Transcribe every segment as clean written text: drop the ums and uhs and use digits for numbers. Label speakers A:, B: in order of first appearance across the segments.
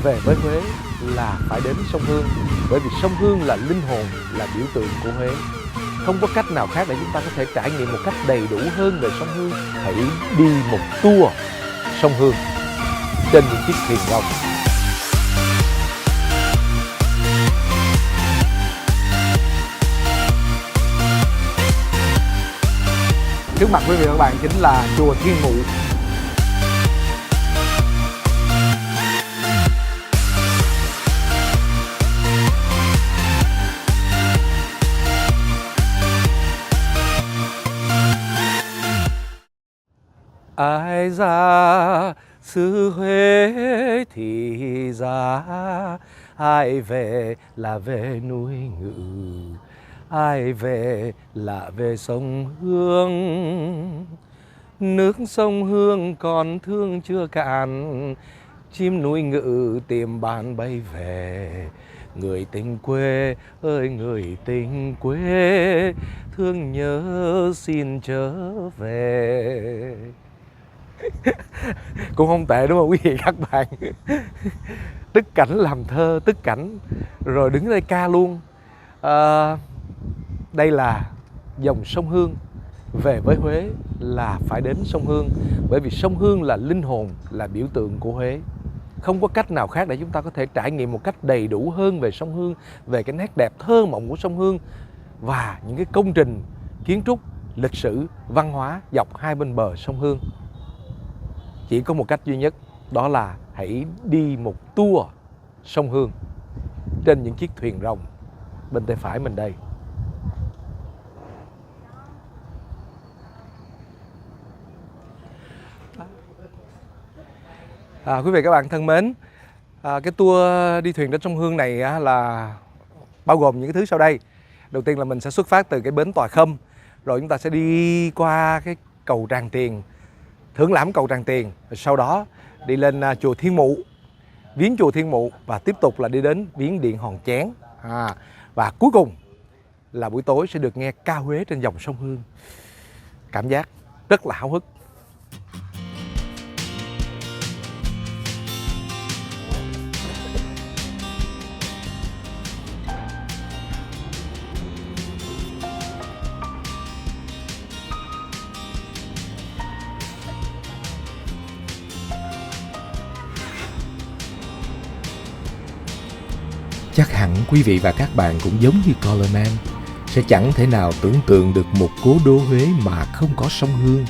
A: về với Huế là phải đến sông Hương, bởi vì sông Hương là linh hồn, là biểu tượng của Huế. Không có cách nào khác để chúng ta có thể trải nghiệm một cách đầy đủ hơn về sông Hương. Hãy đi một tour sông Hương trên những chiếc thuyền rồng. Trước mặt quý vị và các bạn chính là chùa Thiên Mụ. Ai ra xứ Huế thì ra, ai về là về núi Ngự, ai về là về sông Hương. Nước sông Hương còn thương chưa cạn, chim núi Ngự tìm bạn bay về. Người tình quê ơi người tình quê, thương nhớ xin trở về. Cũng không tệ đúng không quý vị các bạn? Tức cảnh làm thơ, tức cảnh rồi đứng đây ca luôn. Đây là dòng sông Hương. Về với Huế là phải đến sông Hương, bởi vì sông Hương là linh hồn, là biểu tượng của Huế. Không có cách nào khác để chúng ta có thể trải nghiệm một cách đầy đủ hơn về sông Hương, về cái nét đẹp thơ mộng của sông Hương và những cái công trình kiến trúc, lịch sử, văn hóa dọc hai bên bờ sông Hương. Chỉ có một cách duy nhất, đó là hãy đi một tour sông Hương trên những chiếc thuyền rồng bên tay phải mình đây. Quý vị các bạn thân mến, cái tour đi thuyền trên sông Hương này là bao gồm những cái thứ sau đây. Đầu tiên là mình sẽ xuất phát từ cái bến Toà Khâm, rồi chúng ta sẽ đi qua cái cầu Tràng Tiền, thưởng lãm cầu Tràng Tiền, rồi sau đó đi lên chùa Thiên Mụ, viếng chùa Thiên Mụ và tiếp tục là đi đến viếng điện Hòn Chén. Và cuối cùng là buổi tối sẽ được nghe ca Huế trên dòng sông Hương. Cảm giác rất là háo hức.
B: Chắc hẳn quý vị và các bạn cũng giống như Coleman, sẽ chẳng thể nào tưởng tượng được một cố đô Huế mà không có sông Hương.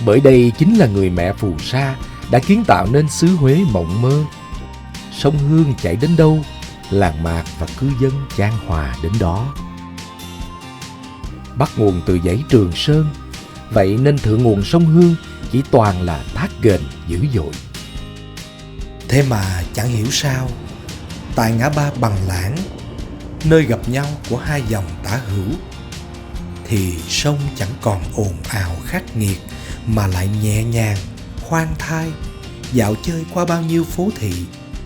B: Bởi đây chính là người mẹ phù sa đã kiến tạo nên xứ Huế mộng mơ. Sông Hương chảy đến đâu, làng mạc và cư dân chan hòa đến đó. Bắt nguồn từ dãy Trường Sơn, vậy nên thượng nguồn sông Hương chỉ toàn là thác ghềnh dữ dội.
C: Thế mà chẳng hiểu sao, tại ngã ba Bằng Lãng, nơi gặp nhau của hai dòng tả hữu, thì sông chẳng còn ồn ào khắc nghiệt mà lại nhẹ nhàng, khoan thai, dạo chơi qua bao nhiêu phố thị,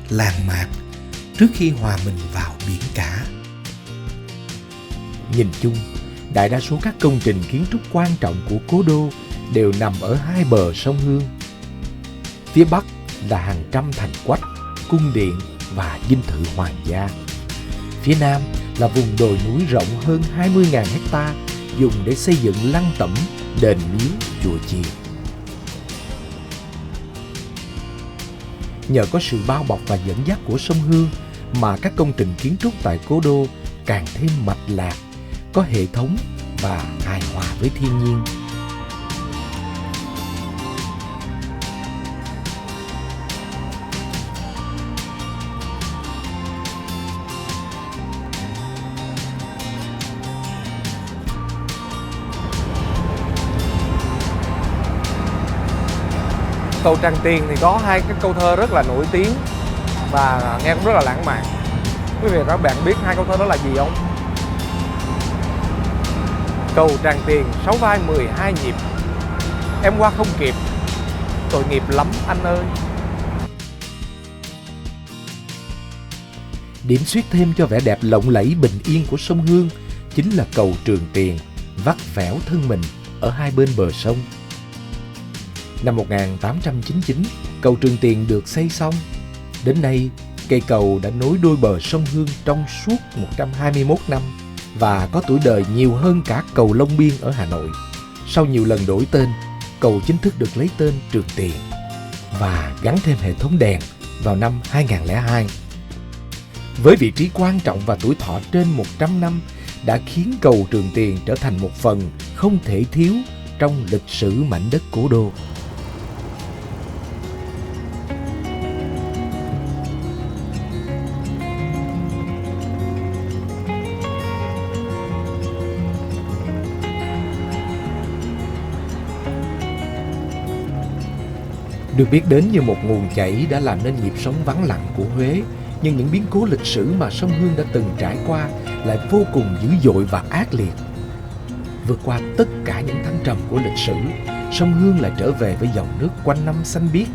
C: làng mạc trước khi hòa mình vào biển cả.
B: Nhìn chung, đại đa số các công trình kiến trúc quan trọng của cố đô đều nằm ở hai bờ sông Hương. Phía bắc là hàng trăm thành quách, cung điện và dinh thự hoàng gia. Phía nam là vùng đồi núi rộng hơn 20.000 hecta dùng để xây dựng lăng tẩm, đền miếu, chùa chiền. Nhờ có sự bao bọc và dẫn dắt của sông Hương mà các công trình kiến trúc tại cố đô càng thêm mạch lạc, có hệ thống và hài hòa với thiên nhiên.
A: Cầu Tràng Tiền thì có hai cái câu thơ rất là nổi tiếng và nghe cũng rất là lãng mạn. Quý vị và các bạn biết hai câu thơ đó là gì không? Cầu Tràng Tiền 6 vai 12 nhịp, em qua không kịp, tội nghiệp lắm anh ơi.
B: Điểm xuyết thêm cho vẻ đẹp lộng lẫy bình yên của sông Hương chính là cầu Trường Tiền, vắt vẻo thân mình ở hai bên bờ sông. Năm 1899, cầu Trường Tiền được xây xong. Đến nay, cây cầu đã nối đôi bờ sông Hương trong suốt 121 năm và có tuổi đời nhiều hơn cả cầu Long Biên ở Hà Nội. Sau nhiều lần đổi tên, cầu chính thức được lấy tên Trường Tiền và gắn thêm hệ thống đèn vào năm 2002. Với vị trí quan trọng và tuổi thọ trên 100 năm đã khiến cầu Trường Tiền trở thành một phần không thể thiếu trong lịch sử mảnh đất cố đô. Được biết đến như một nguồn chảy đã làm nên nhịp sống vắng lặng của Huế, nhưng những biến cố lịch sử mà sông Hương đã từng trải qua lại vô cùng dữ dội và ác liệt. Vượt qua tất cả những thăng trầm của lịch sử, sông Hương lại trở về với dòng nước quanh năm xanh biếc,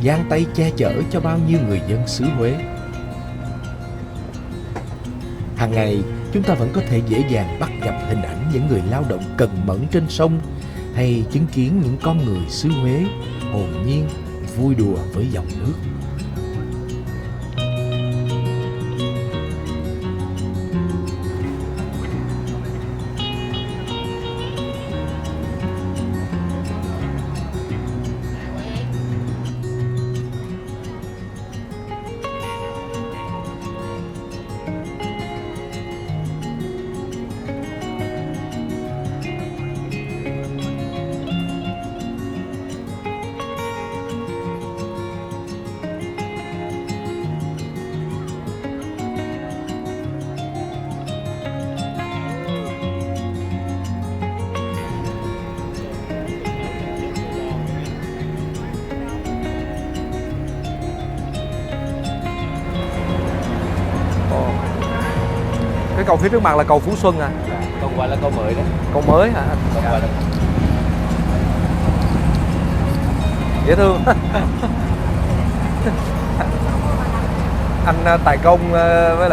B: giang tay che chở cho bao nhiêu người dân xứ Huế. Hàng ngày, chúng ta vẫn có thể dễ dàng bắt gặp hình ảnh những người lao động cần mẫn trên sông, hay chứng kiến những con người xứ Huế hồn nhiên vui đùa với dòng nước.
A: Cái cầu phía trước mặt là cầu Phú Xuân à?
D: Không phải là cầu mới đấy.
A: Cầu mới hả?
D: Không phải là...
A: Dễ thương. Anh tài công với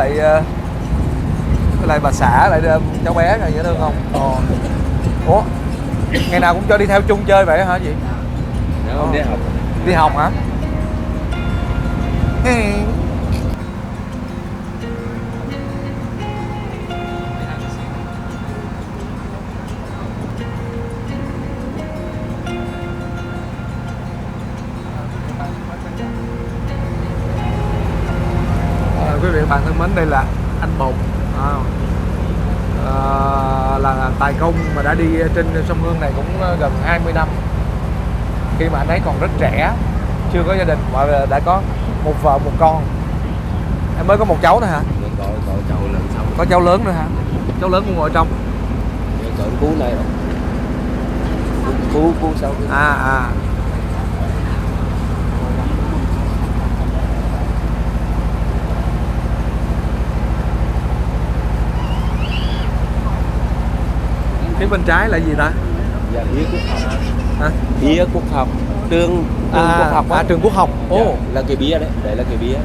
A: lại bà xã lại cháu bé này dễ thương không? Ủa, ngày nào cũng cho đi theo chung chơi vậy hả chị?
D: Không, đi học.
A: Đi học hả? Quý vị bạn thân mến, đây là anh Bột, là tài công mà đã đi trên sông Hương này cũng gần 20 năm. Khi mà anh ấy còn rất trẻ, chưa có gia đình và đã có một vợ một con. Em mới có một cháu nữa hả?
D: Có cháu lớn xong.
A: Có cháu lớn nữa hả? Cháu lớn cũng ngồi trong.
D: Cháu cú này rồi. Cú sau.
A: À. Phía bên trái là gì ta?
D: Dạ, bia quốc học.
A: Hả?
D: Bia quốc học. Trường quốc học.
A: Trường Quốc học.
D: Dạ, là cái bia đấy, đấy là cái bia.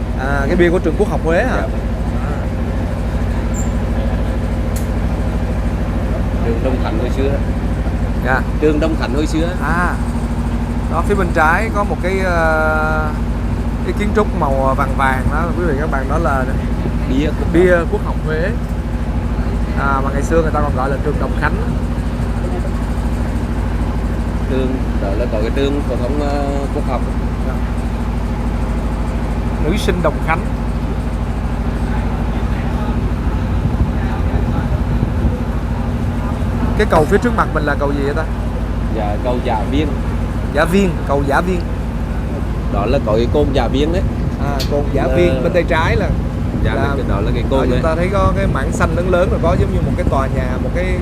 A: Cái bia của trường Quốc học Huế hả?
D: Dạ. Trường Đông Thành hồi xưa.
A: Dạ.
D: Trường Đông Thành hồi xưa.
A: Đó, phía bên trái có một cái kiến trúc màu vàng vàng đó, quý vị các bạn, đó là bia Quốc học Huế. Mà ngày xưa người ta còn gọi là trường Đồng Khánh.
D: Trường đó là có cái trường phổ thông quốc học.
A: Nữ sinh Đồng Khánh. Cái cầu phía trước mặt mình là cầu gì vậy ta?
D: Dạ, cầu Giả Viên.
A: Giả Viên, cầu Giả Viên.
D: Đó là có cái côn Giả Viên đấy.
A: Côn Giả Viên bên tay trái là
D: dạ, đó là cái côn đấy.
A: Chúng ta thấy có cái mảng xanh lớn lớn rồi, có giống như một cái tòa nhà, một cái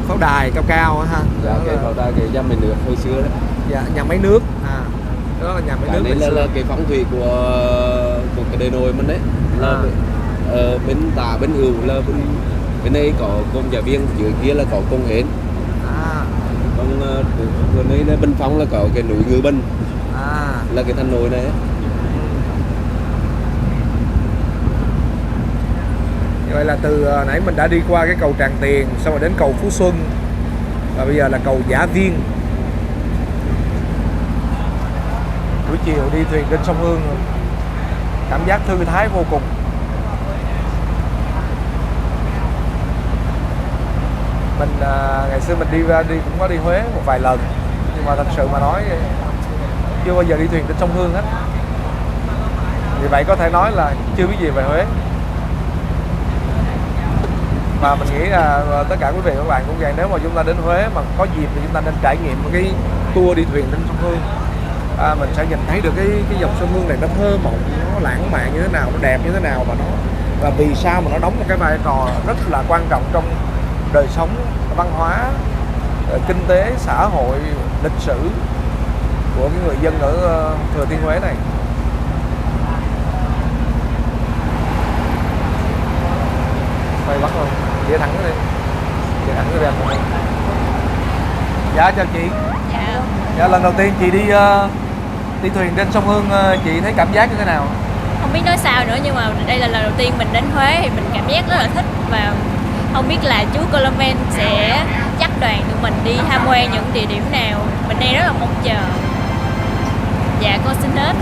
A: pháo đài cao cao ha.
D: Dạ, cái pháo đài cái nhà máy nước hồi xưa đấy.
A: Dạ, nhà máy nước. Đó là nhà máy nước.
D: Đấy là cái phong thủy của cái đền nồi mình đấy. Là bên tả bên hữu là bên đây có côn Giả Viên, dưới kia là có côn Hến. Còn bên đây là bên phong là có cái núi Ngư Binh. Là cái thanh nồi này ấy.
A: Vậy là từ nãy mình đã đi qua cái cầu Tràng Tiền, xong rồi đến cầu Phú Xuân, và bây giờ là cầu Giả Viên. Buổi chiều đi thuyền trên sông Hương cảm giác thư thái vô cùng. Mình ngày xưa mình đi cũng có đi Huế một vài lần, nhưng mà thật sự mà nói chưa bao giờ đi thuyền trên sông Hương hết. Vì vậy có thể nói là chưa biết gì về Huế. Mà mình nghĩ là tất cả quý vị và các bạn cũng vậy, nếu mà chúng ta đến Huế mà có dịp thì chúng ta nên trải nghiệm một cái tour đi thuyền trên sông Hương. Mình sẽ nhìn thấy được cái dòng sông Hương này nó thơ mộng, nó lãng mạn như thế nào, nó đẹp như thế nào, và vì sao mà nó đóng một cái vai trò rất là quan trọng trong đời sống, văn hóa, kinh tế, xã hội, lịch sử của cái người dân ở Thừa Thiên Huế này. Quay bắt luôn, dễ thẳng đi, dễ thẳng đi em. Dạ chào chị. Dạ lần đầu tiên chị đi thuyền trên sông Hương, chị thấy cảm giác như thế nào?
E: Không biết nói sao nữa, nhưng mà đây là lần đầu tiên mình đến Huế thì mình cảm giác rất là thích, và không biết là chú Colomen sẽ dắt đoàn tụi mình đi tham quan những địa điểm nào. Mình đang rất là mong chờ. Dạ con xin hết.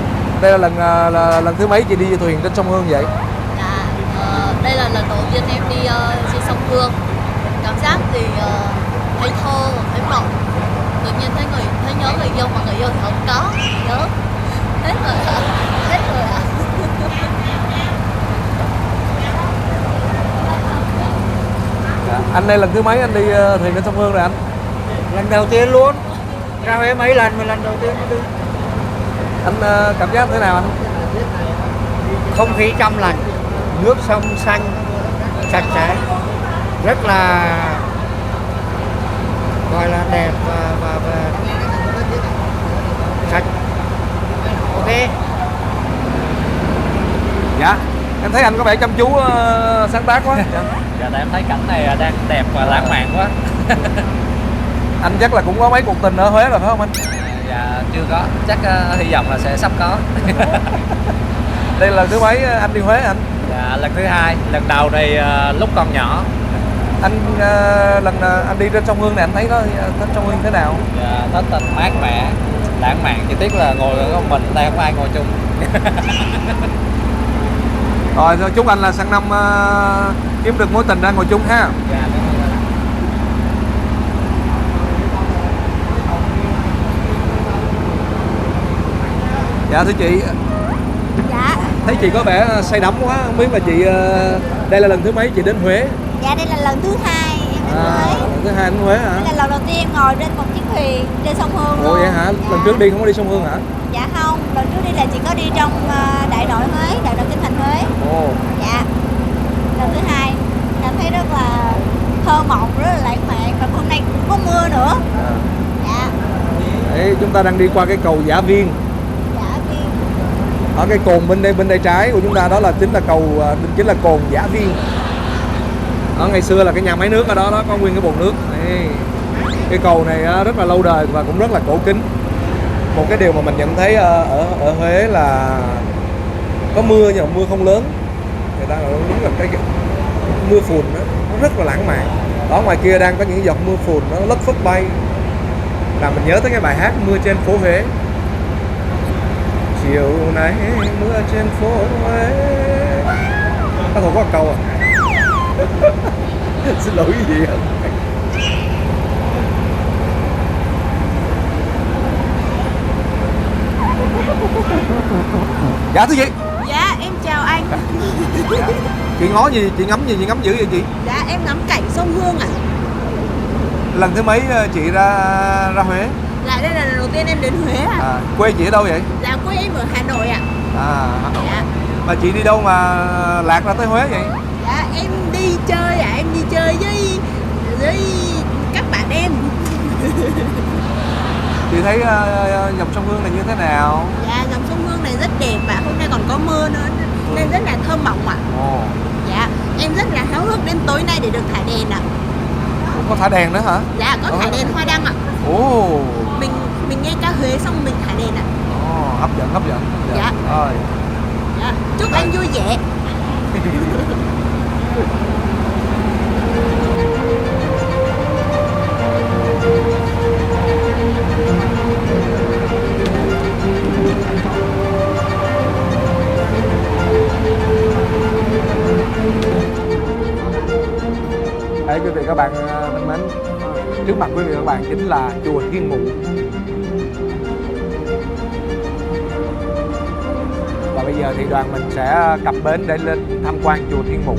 A: Đây là lần thứ mấy chị đi thuyền trên sông Hương vậy?
F: Dạ, đây là lần đầu tiên em đi trên sông Hương. Cảm giác thì thấy thơ, thấy mộng. Tự nhiên thấy nhớ người yêu, mà người yêu thì không có. Nhớ hết rồi ạ. Hết rồi ạ.
A: Anh đây lần thứ mấy anh đi thuyền trên sông Hương rồi anh?
G: Lần đầu tiên luôn. Ra Huế mấy lần mà lần đầu tiên mới đi.
A: Anh cảm giác thế nào anh?
G: Không khí trong lành, nước sông xanh, sạch sẽ, rất là gọi là đẹp và sạch. Ok.
A: Dạ, em thấy anh có vẻ chăm chú sáng tác quá.
H: Dạ, tại em thấy cảnh này đang đẹp và lãng mạn quá.
A: Anh chắc là cũng có mấy cuộc tình ở Huế rồi phải không anh?
H: Dạ, chưa có, chắc hy vọng là sẽ sắp có.
A: Đây là lần thứ mấy anh đi Huế anh?
H: Dạ, lần thứ hai, lần đầu thì lúc còn nhỏ.
A: Anh anh đi trên sông Hương này anh thấy thích sông Hương thế nào?
H: Dạ, thích tình mát mẻ, lãng mạn, chỉ tiếc là ngồi ở mình, đây không có ai ngồi chung.
A: Rồi chúc anh là sang năm kiếm được mối tình ra ngồi chung ha.
H: Dạ,
A: Dạ thưa chị.
F: Dạ.
A: Thấy chị có vẻ say đắm quá, không biết là chị đây là lần thứ mấy chị đến Huế?
F: Dạ, đây là lần thứ hai em đến Huế.
A: Lần thứ hai đến Huế hả?
F: Đây là lần đầu tiên em ngồi trên một chiếc thuyền trên sông Hương luôn.
A: Ồ vậy hả?
F: Dạ.
A: Lần trước đi không có đi sông Hương hả?
F: Dạ không, lần trước đi là chỉ có đi trong đại nội Huế, đại nội kinh thành Huế.
A: Ồ.
F: Dạ. Lần thứ hai cảm thấy rất là thơ mộng, rất là lãng mạn, và hôm nay cũng có mưa nữa. Dạ.
A: Đấy, chúng ta đang đi qua cái cầu Giả Viên.
F: Dạ Viên.
A: Ở cái cồn bên đây trái của chúng ta đó là chính là cồn Giả Viên. Ở ngày xưa là cái nhà máy nước ở đó có nguyên cái bồn nước. Đấy. Cái cầu này rất là lâu đời và cũng rất là cổ kính. Một cái điều mà mình nhận thấy ở Huế là có mưa nhưng mà mưa không lớn. Người ta nói đúng là cái mưa phùn đó, nó rất là lãng mạn. Ở ngoài kia đang có những giọt mưa phùn nó lất phất bay. Là mình nhớ tới cái bài hát Mưa trên phố Huế. Chiều nay mưa trên phố Huế. Có thuộc có một câu à? Xin lỗi cái gì không? Dạ thưa chị.
I: Dạ em chào anh.
A: Chị ngó gì, chị ngắm gì, chị ngắm dữ vậy chị?
I: Dạ em ngắm cảnh sông Hương ạ.
A: Lần thứ mấy chị ra Huế?
I: Dạ đây là lần đầu tiên em đến Huế ạ.
A: Quê chị ở đâu vậy?
I: Dạ quê em ở Hà Nội ạ.
A: Hà Nội.
I: Dạ.
A: Mà chị đi đâu mà lạc ra tới Huế vậy?
I: Dạ em đi chơi ạ, em đi chơi với các bạn em.
A: Chị thấy dòng sông Hương này như thế nào?
I: Dạ dòng sông Hương này rất đẹp ạ, hôm nay còn có mưa nữa nên rất là thơ mộng ạ. Dạ em rất là háo hức đến tối nay để được thả đèn ạ.
A: Có thả đèn nữa hả?
I: Dạ có thả đèn hoa đăng ạ. Mình nghe ca Huế xong mình thả đèn ạ.
A: Hấp dẫn.
I: Dạ.
A: Rồi.
I: Dạ. Chúc anh vui vẻ.
A: mặt quý vị và các bạn chính là chùa Thiên Mụ. Và bây giờ thì đoàn mình sẽ cập bến để lên tham quan chùa Thiên Mụ.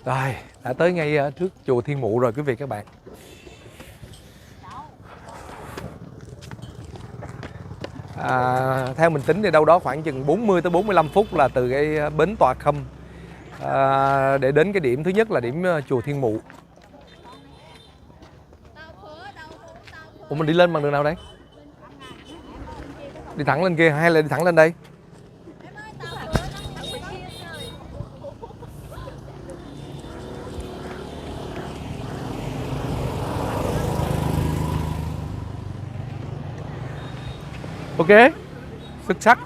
A: Rồi, đã tới ngay trước chùa Thiên Mụ rồi quý vị các bạn. Theo mình tính thì đâu đó khoảng chừng 40 tới 45 phút là từ cái bến Toà Khâm để đến cái điểm thứ nhất là điểm chùa Thiên Mụ. Ủa mình đi lên bằng đường nào đây? Đi thẳng lên kia hay là đi thẳng lên đây? Ok, xuất sắc.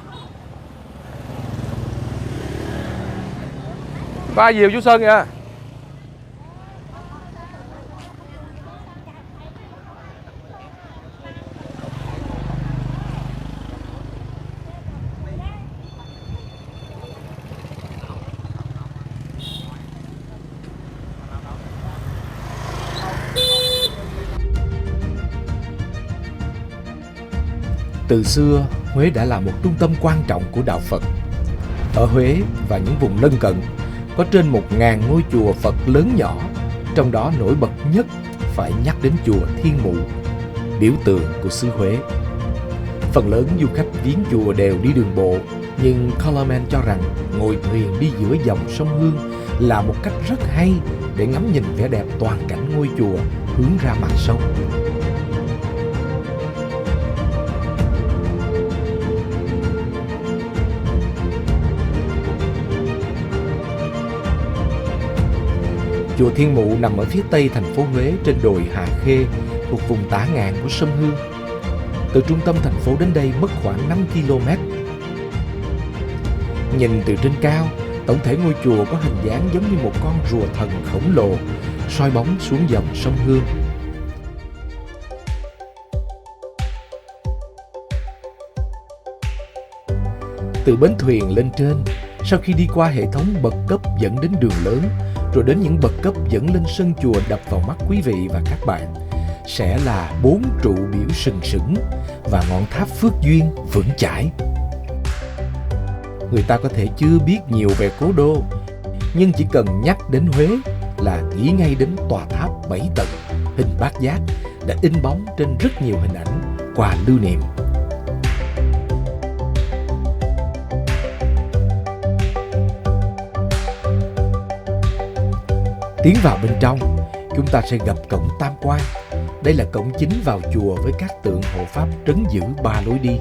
A: Có ai dìu chú Sơn kìa.
B: Từ xưa, Huế đã là một trung tâm quan trọng của đạo Phật. Ở Huế và những vùng lân cận, có trên 1000 ngôi chùa Phật lớn nhỏ, trong đó nổi bật nhất phải nhắc đến chùa Thiên Mụ, biểu tượng của xứ Huế. Phần lớn du khách viếng chùa đều đi đường bộ, nhưng Colorman cho rằng ngồi thuyền đi giữa dòng sông Hương là một cách rất hay để ngắm nhìn vẻ đẹp toàn cảnh ngôi chùa hướng ra mặt sông. Chùa Thiên Mụ nằm ở phía tây thành phố Huế trên đồi Hà Khê, thuộc vùng tả ngạn của sông Hương. Từ trung tâm thành phố đến đây mất khoảng 5 km. Nhìn từ trên cao, tổng thể ngôi chùa có hình dáng giống như một con rùa thần khổng lồ soi bóng xuống dòng sông Hương. Từ bến thuyền lên trên, sau khi đi qua hệ thống bậc cấp dẫn đến đường lớn, rồi đến những bậc cấp dẫn lên sân chùa, đập vào mắt quý vị và các bạn sẽ là 4 trụ biểu sừng sững và ngọn tháp Phước Duyên vững chãi. Người ta có thể chưa biết nhiều về cố đô, nhưng chỉ cần nhắc đến Huế là nghĩ ngay đến tòa tháp 7 tầng hình bát giác đã in bóng trên rất nhiều hình ảnh quà lưu niệm. Tiến vào bên trong, chúng ta sẽ gặp cổng Tam Quan. Đây là cổng chính vào chùa với các tượng hộ pháp trấn giữ 3 lối đi.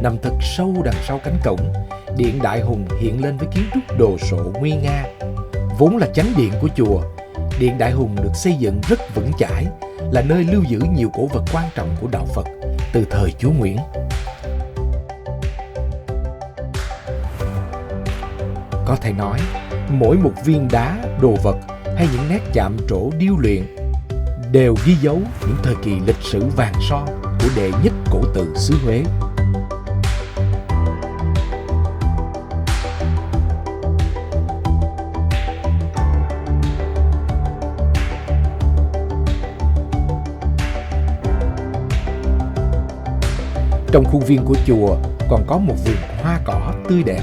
B: Nằm thật sâu đằng sau cánh cổng, điện Đại Hùng hiện lên với kiến trúc đồ sộ nguy nga. Vốn là chánh điện của chùa, điện Đại Hùng được xây dựng rất vững chãi, là nơi lưu giữ nhiều cổ vật quan trọng của đạo Phật từ thời Chúa Nguyễn. Có thể nói, mỗi một viên đá, đồ vật hay những nét chạm trổ điêu luyện đều ghi dấu những thời kỳ lịch sử vàng son của đệ nhất cổ tự xứ Huế. Trong khuôn viên của chùa còn có một vườn hoa cỏ tươi đẹp.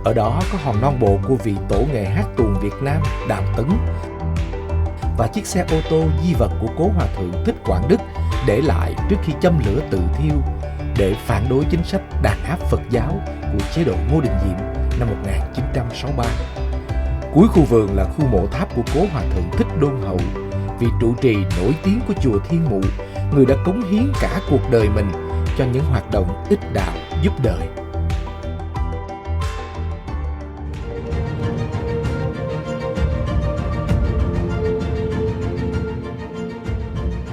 B: Ở đó có hòn non bộ của vị tổ nghệ hát tuồng Việt Nam Đào Tấn và chiếc xe ô tô di vật của cố hòa thượng Thích Quảng Đức để lại trước khi châm lửa tự thiêu để phản đối chính sách đàn áp Phật giáo của chế độ Ngô Đình Diệm năm 1963. Cuối khu vườn là khu mộ tháp của cố hòa thượng Thích Đôn Hậu, vị trụ trì nổi tiếng của chùa Thiên Mụ, người đã cống hiến cả cuộc đời mình cho những hoạt động ích đạo giúp đời.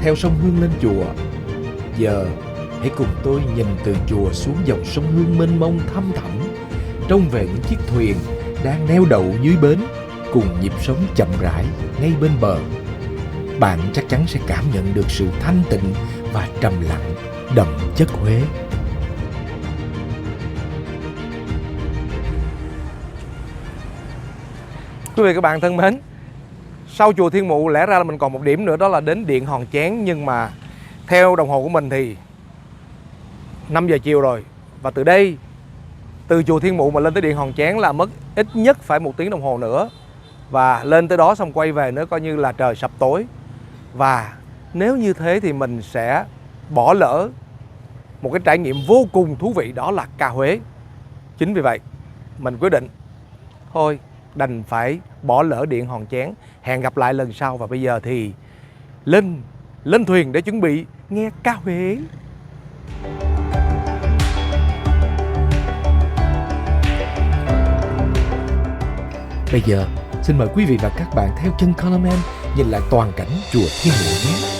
B: Theo sông Hương lên chùa, giờ hãy cùng tôi nhìn từ chùa xuống dòng sông Hương mênh mông thăm thẳm, trông về những chiếc thuyền đang neo đậu dưới bến cùng nhịp sống chậm rãi ngay bên bờ. Bạn chắc chắn sẽ cảm nhận được sự thanh tịnh và trầm lặng đậm chất Huế.
A: Quý vị các bạn thân mến, sau chùa Thiên Mụ lẽ ra là mình còn một điểm nữa, đó là đến điện Hòn Chén. Nhưng mà theo đồng hồ của mình thì 5 giờ chiều rồi. Và từ đây, từ chùa Thiên Mụ mà lên tới điện Hòn Chén là mất ít nhất phải 1 tiếng đồng hồ nữa. Và lên tới đó xong quay về nữa coi như là trời sập tối. Và nếu như thế thì mình sẽ bỏ lỡ một cái trải nghiệm vô cùng thú vị, đó là ca Huế. Chính vì vậy mình quyết định thôi đành phải bỏ lỡ điện Hòn Chén. Hẹn gặp lại lần sau. Và bây giờ thì lên thuyền để chuẩn bị nghe ca Huế.
B: Bây giờ xin mời quý vị và các bạn theo chân Coleman nhìn lại toàn cảnh chùa Thiên Mụ nhé.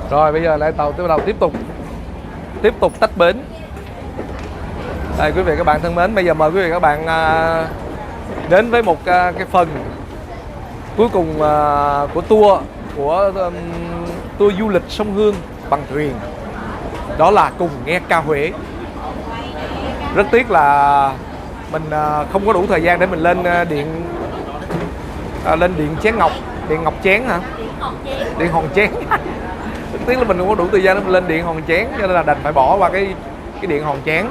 A: Rồi bây giờ lại tàu bắt đầu tiếp tục tách bến. Đây quý vị các bạn thân mến, bây giờ mời quý vị các bạn đến với một cái phần cuối cùng của tour du lịch sông Hương bằng thuyền. Đó là cùng nghe ca Huế. Rất tiếc là mình không có đủ thời gian để mình lên điện Chén Ngọc, điện Ngọc Chén hả? Điện Hòn Chén. Rất tiếc là mình không có đủ thời gian để mình lên điện Hòn Chén, cho nên là đành phải bỏ qua cái điện Hòn Chén.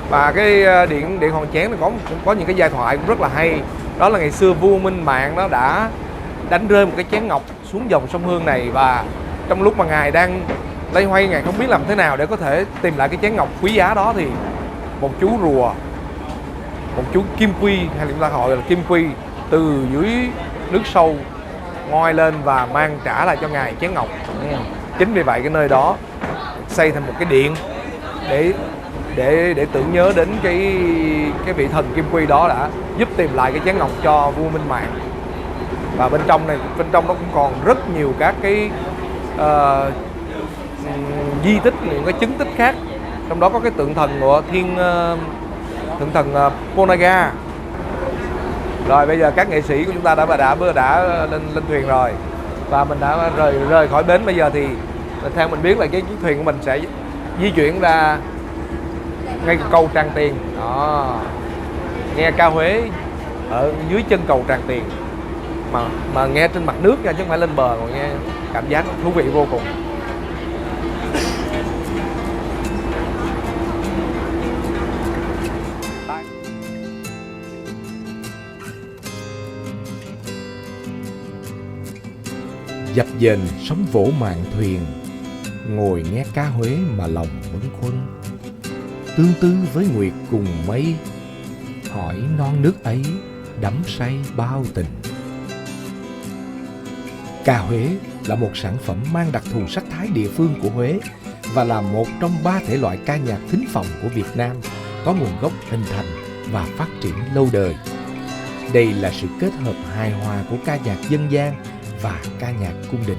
A: Và cái điện Hòn Chén nó có những cái giai thoại cũng rất là hay. Đó là ngày xưa vua Minh Mạng nó đã đánh rơi một cái chén ngọc xuống dòng sông Hương này, và trong lúc mà ngài đang loay hoay, ngài không biết làm thế nào để có thể tìm lại cái chén ngọc quý giá đó, thì một chú rùa, một chú kim quy, hay là chúng ta gọi là kim quy, từ dưới nước sâu ngoi lên và mang trả lại cho ngài chén ngọc. Chính vì vậy cái nơi đó xây thành một cái điện để tưởng nhớ đến cái vị thần kim quy đó đã giúp tìm lại cái chén ngọc cho vua Minh Mạng. Và bên trong nó cũng còn rất nhiều các cái di tích, những cái chứng tích khác. Trong đó có cái tượng thần của tượng thần Ponaga. Rồi bây giờ các nghệ sĩ của chúng ta đã lên thuyền rồi, và mình đã rời khỏi bến. Bây giờ thì theo mình biết là cái chiếc thuyền của mình sẽ di chuyển ra ngay cầu Tràng Tiền đó, nghe ca Huế ở dưới chân cầu Tràng Tiền, mà nghe trên mặt nước nha, chứ không phải lên bờ, mà nghe cảm giác thú vị vô cùng.
B: Dập dềnh sóng vỗ mạn thuyền, ngồi nghe ca Huế mà lòng bâng khuâng. Tương tư với nguyệt cùng mây, hỏi non nước ấy đắm say bao tình. Ca Huế là một sản phẩm mang đặc thù sắc thái địa phương của Huế và là một trong 3 thể loại ca nhạc thính phòng của Việt Nam có nguồn gốc hình thành và phát triển lâu đời. Đây là sự kết hợp hài hòa của ca nhạc dân gian và ca nhạc cung đình.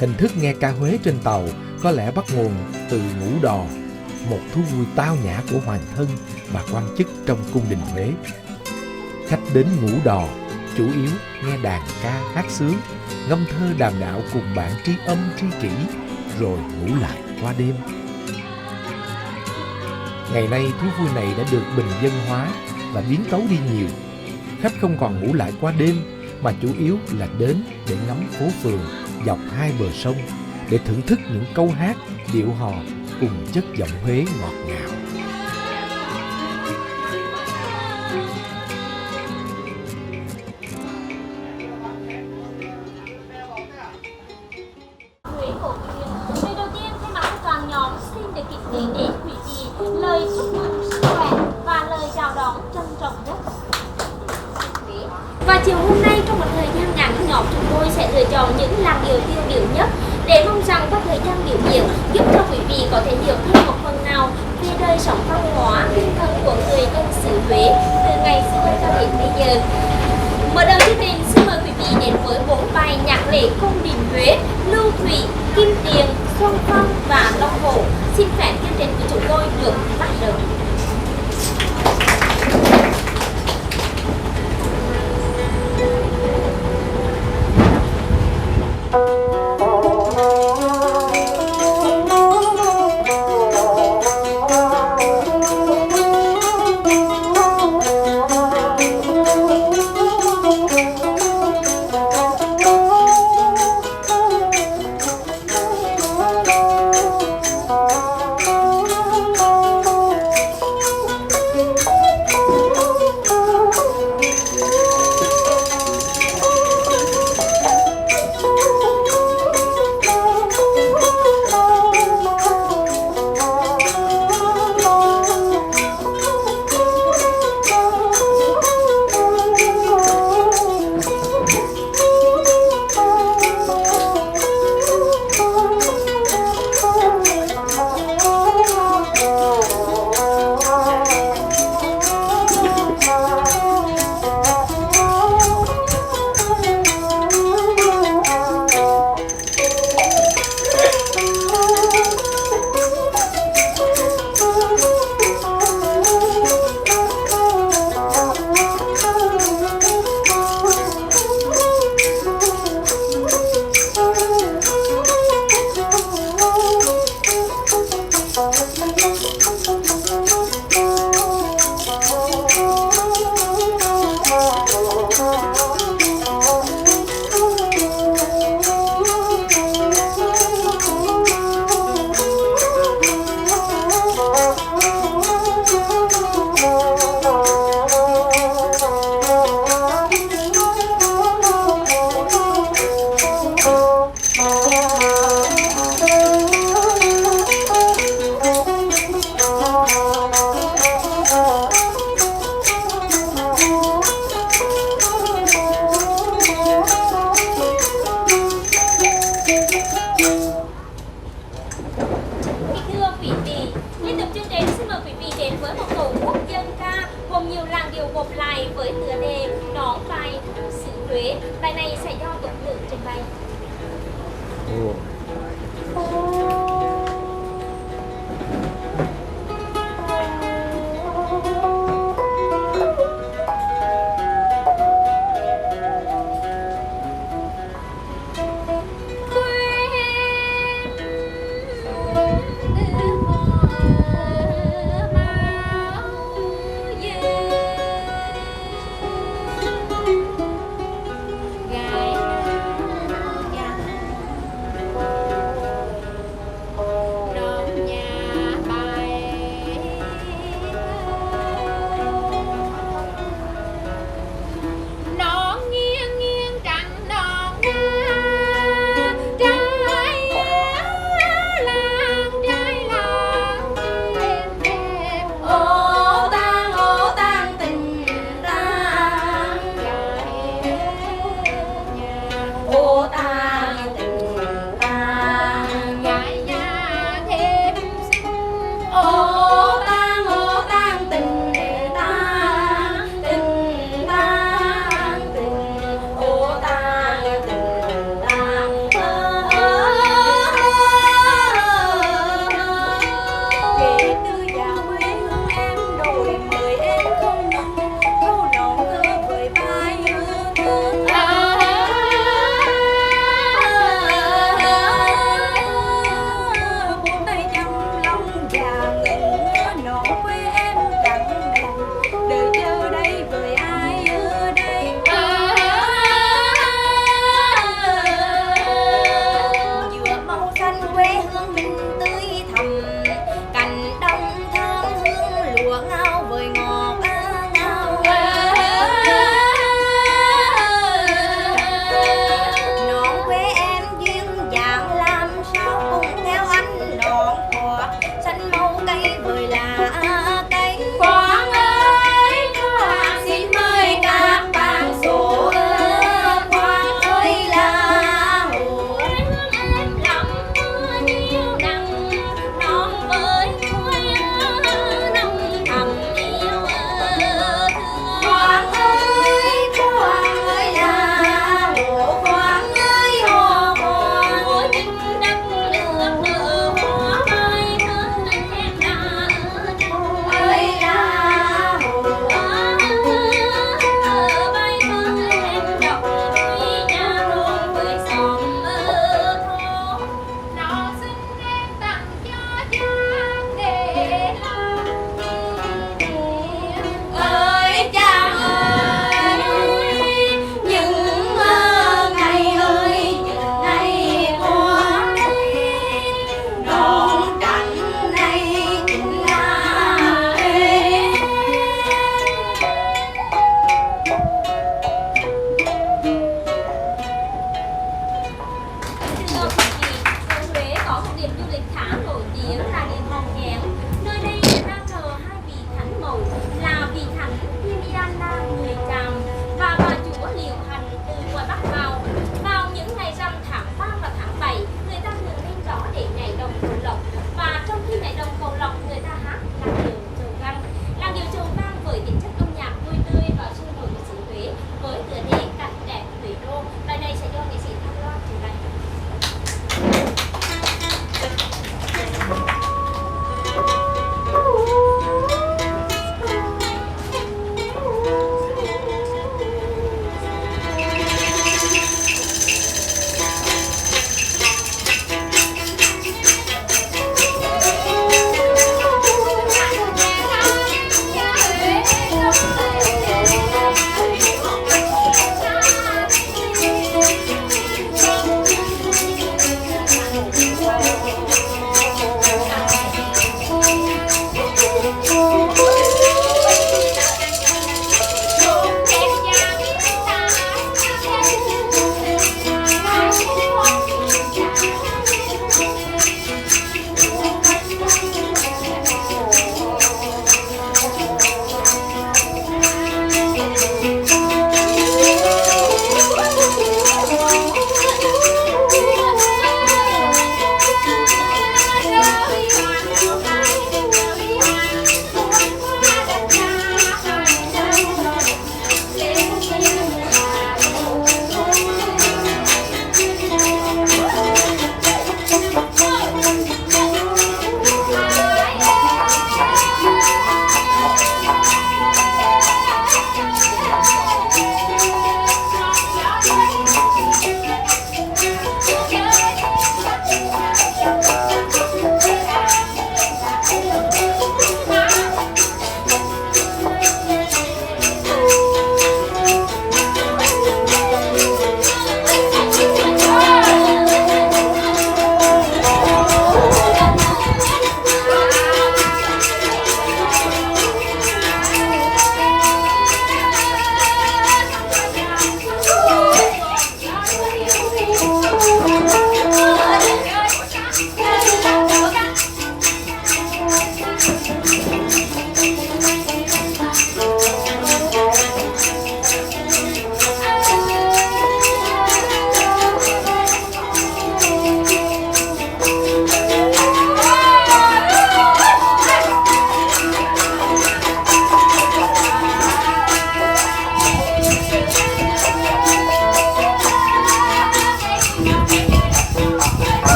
B: Hình thức nghe ca Huế trên tàu có lẽ bắt nguồn từ ngũ đò, một thú vui tao nhã của hoàng thân và quan chức trong cung đình Huế. Khách đến ngũ đò chủ yếu nghe đàn ca hát xướng, ngâm thơ đàm đạo cùng bạn tri âm tri kỷ, rồi ngủ lại qua đêm. Ngày nay thú vui này đã được bình dân hóa và biến tấu đi nhiều. Khách không còn ngủ lại qua đêm mà chủ yếu là đến để ngắm phố phường dọc hai bờ sông, để thưởng thức những câu hát, điệu hò cùng chất giọng Huế ngọt ngào.
J: Lời đầu tiên thay mặt toàn nhóm xin được kính gửi đến quý vị lời chúc mừng sức khỏe và lời chào đón trân trọng nhất. Và chiều hôm nay, trong một thời gian ngắn, nhóm chúng tôi sẽ lựa chọn những làn điệu tiêu biểu nhất để mong rằng qua thời gian biểu diễn giúp cho quý vị có thể hiểu thêm một phần nào về đời sống văn hóa, tinh thần của người dân xứ Huế từ ngày xưa cho đến bây giờ. Mở đầu chương trình, xin mời quý vị đến với 4 bài nhạc lễ cung đình Huế, Lưu Thủy, Kim Tiền, Xuân Phong và Long Hồ. Xin phép chương trình của chúng tôi được bắt đầu.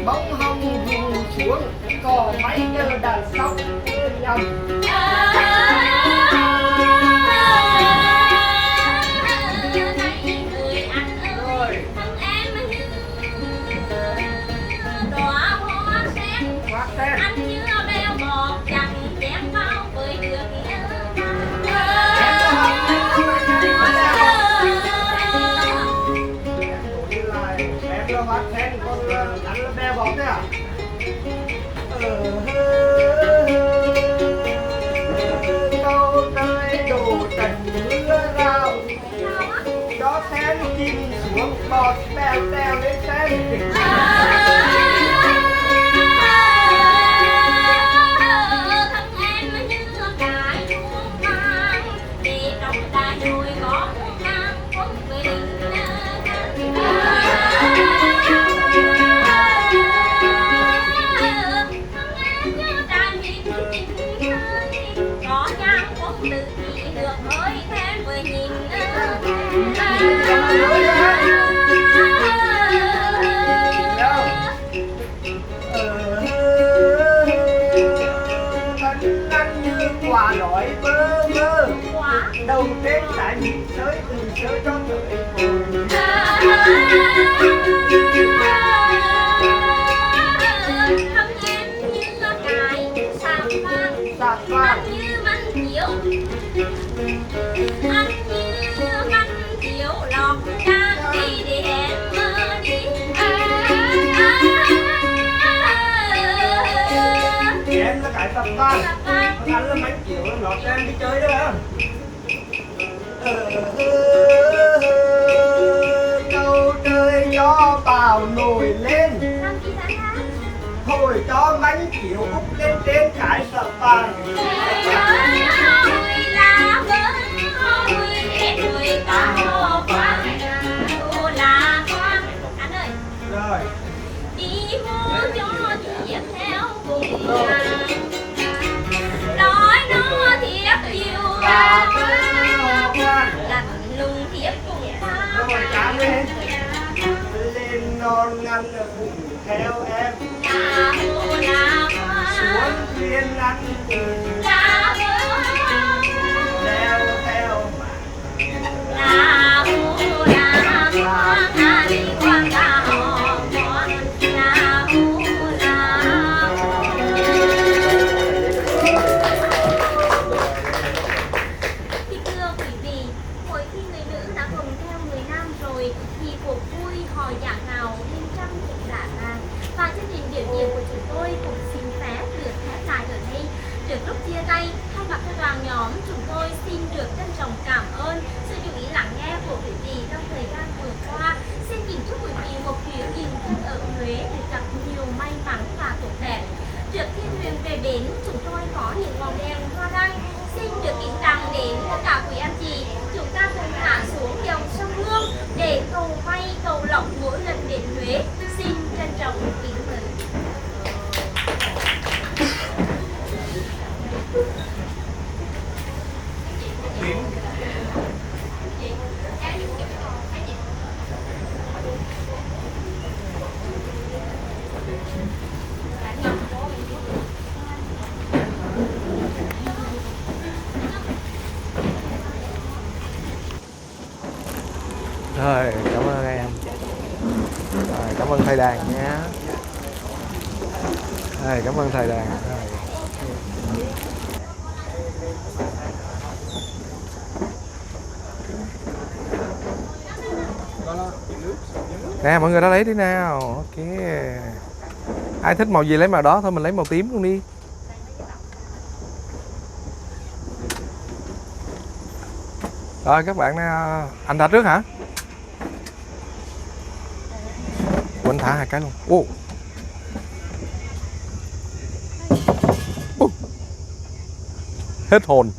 G: bóng hông vù xuống cò máy nhờ đàn sông nhầm. Câu nơi đủ tình mưa rào gió xén chim xuống bọt bèo bèo lên xén quả đói bơ vơ đầu tết đã nhìn sới từ sới cho tới
J: thăm em như cái sạc vàng như măng chiếu ăn như măng chiếu lọt ra đi để em mơ đi
G: em là cái tập vàng anh là mấy triệu lọt em đi chơi đó hả? Câu trời gió bào nổi lên hồi cho bánh chiều úp lên trên cái tập vàng rồi
J: đi mua cho tiếp theo cùng nói nó thiếp yêu ta lạnh lùng thiếp cùng ta
G: rồi trả lên non ngăn cùng theo em xuống thuyền ăn leo theo
J: lúc chia tay, thay mặt cho đoàn nhóm, chúng tôi xin được trân trọng cảm ơn sự chú ý lắng nghe của quý vị trong thời gian vừa qua. Xin kính chúc quý vị một chuyến yên thân ở Huế được gặp nhiều may mắn và tốt đẹp. Trước khi thuyền về bến, chúng tôi có những ngọn đèn hoa đăng. Xin được kính tặng đến tất cả quý anh chị. Chúng ta cùng hạ xuống dòng sông Hương để cầu may cầu lộc mỗi lần đến Huế. Xin trân trọng kính mời.
A: Rồi, cảm ơn em. Rồi, cảm ơn thầy đàn nhé. Rồi, cảm ơn thầy đàn. Rồi. Nè, mọi người đã lấy đi nào. Ok. Ai thích màu gì lấy màu đó thôi, mình lấy màu tím luôn đi. Rồi các bạn, anh thả trước hả? Anh thả hai cái luôn. Ô. hết hồn.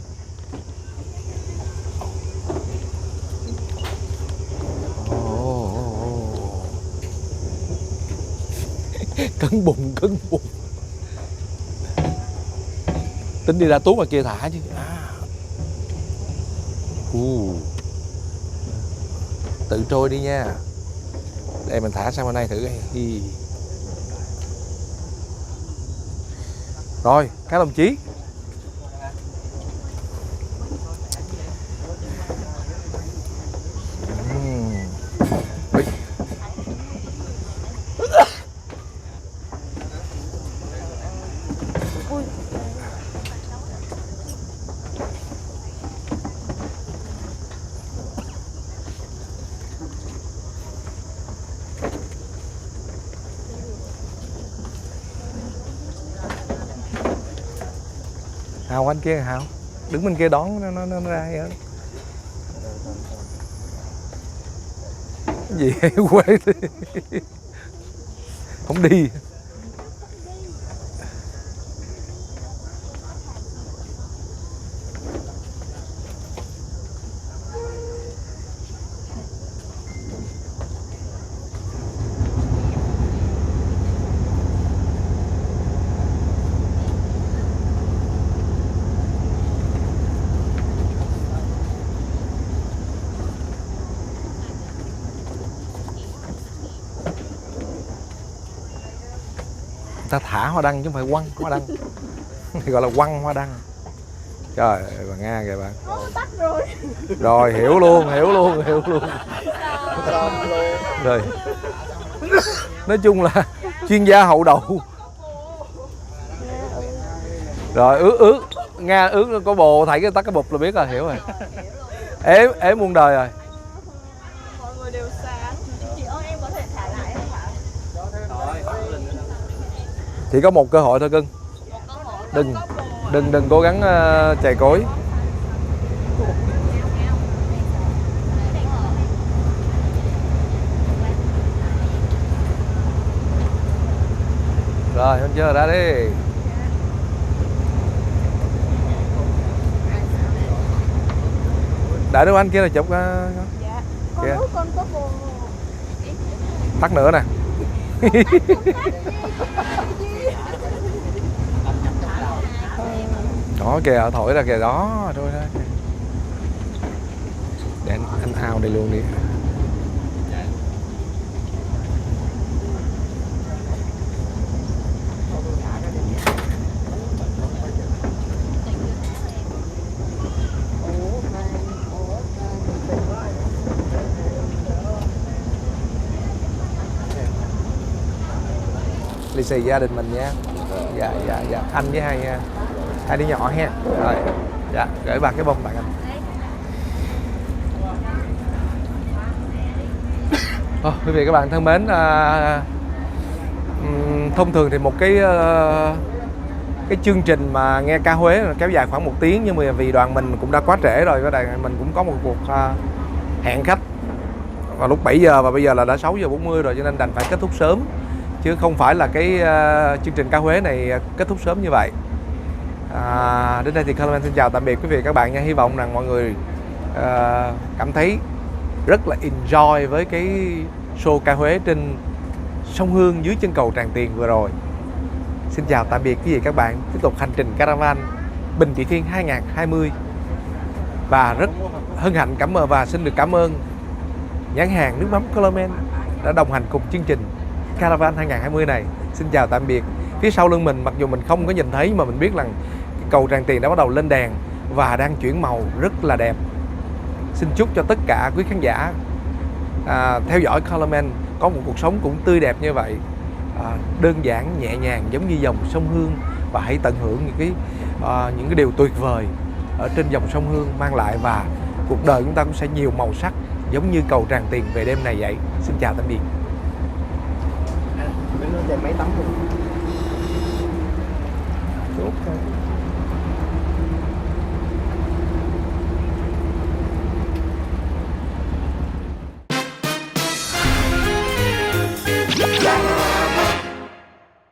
A: Cứng bụng. Tính đi ra tuốt ngoài kia thả chứ. Tự trôi đi nha. Để mình thả sang bên này thử coi. Rồi, các đồng chí. Hào anh kia Hào, đứng bên kia đón nó ra vậy. Cái gì quê không đi. Ta thả hoa đăng chứ không phải quăng hoa đăng. Gọi là quăng hoa đăng. Trời ơi, bà Nga kìa bạn. Rồi hiểu luôn. Rồi. Nói chung là chuyên gia hậu đậu. Rồi ướt. Nga ướt có bồ thảy cái tắt cái bụp là biết rồi, hiểu rồi. Ế muôn đời rồi.
F: Mọi người đều sáng. Chị ơi em có thể thả lại không ạ?
A: Chỉ có một cơ hội thôi cưng. Đừng cố gắng chày cối. Rồi không chưa ra đi. Đợi đứa anh kia là chụp.
F: Dạ. Con có bồ.
A: Tắt nữa nè. Đó kìa, thổi ra kìa, đó thôi đó. Để anh ao đây luôn đi. Lì xì gia đình mình nha. Dạ. Anh với hai đứa nhỏ ha. Rồi. Dạ, gửi bà cái bông tặng anh. Quý vị các bạn thân mến, thông thường thì một cái chương trình mà nghe ca Huế kéo dài khoảng 1 tiếng, nhưng mà vì đoàn mình cũng đã quá trễ rồi, mình cũng có một cuộc hẹn khách vào lúc 7 giờ và bây giờ là đã 6 giờ 40 rồi, cho nên đành phải kết thúc sớm, chứ không phải là cái chương trình ca Huế này kết thúc sớm như vậy. Đến đây thì Carmen xin chào tạm biệt quý vị các bạn nha. Hy vọng rằng mọi người cảm thấy rất là enjoy với cái show ca Huế trên sông Hương dưới chân cầu Tràng Tiền vừa rồi. Xin chào tạm biệt quý vị các bạn. Tiếp tục hành trình caravan Bình Trị Thiên 2020. Và rất hân hạnh cảm ơn và xin được cảm ơn nhãn hàng nước mắm Carmen đã đồng hành cùng chương trình Caravan 2020 này. Xin chào tạm biệt. Phía sau lưng mình, mặc dù mình không có nhìn thấy nhưng mà mình biết rằng cầu Tràng Tiền đã bắt đầu lên đèn và đang chuyển màu rất là đẹp. Xin chúc cho tất cả quý khán giả theo dõi Carmen có một cuộc sống cũng tươi đẹp như vậy, đơn giản nhẹ nhàng giống như dòng sông Hương, và hãy tận hưởng những cái điều tuyệt vời ở trên dòng sông Hương mang lại, và cuộc đời chúng ta cũng sẽ nhiều màu sắc giống như cầu Tràng Tiền về đêm này vậy. Xin chào tạm biệt.
G: Bên nó chạy máy tắm luôn.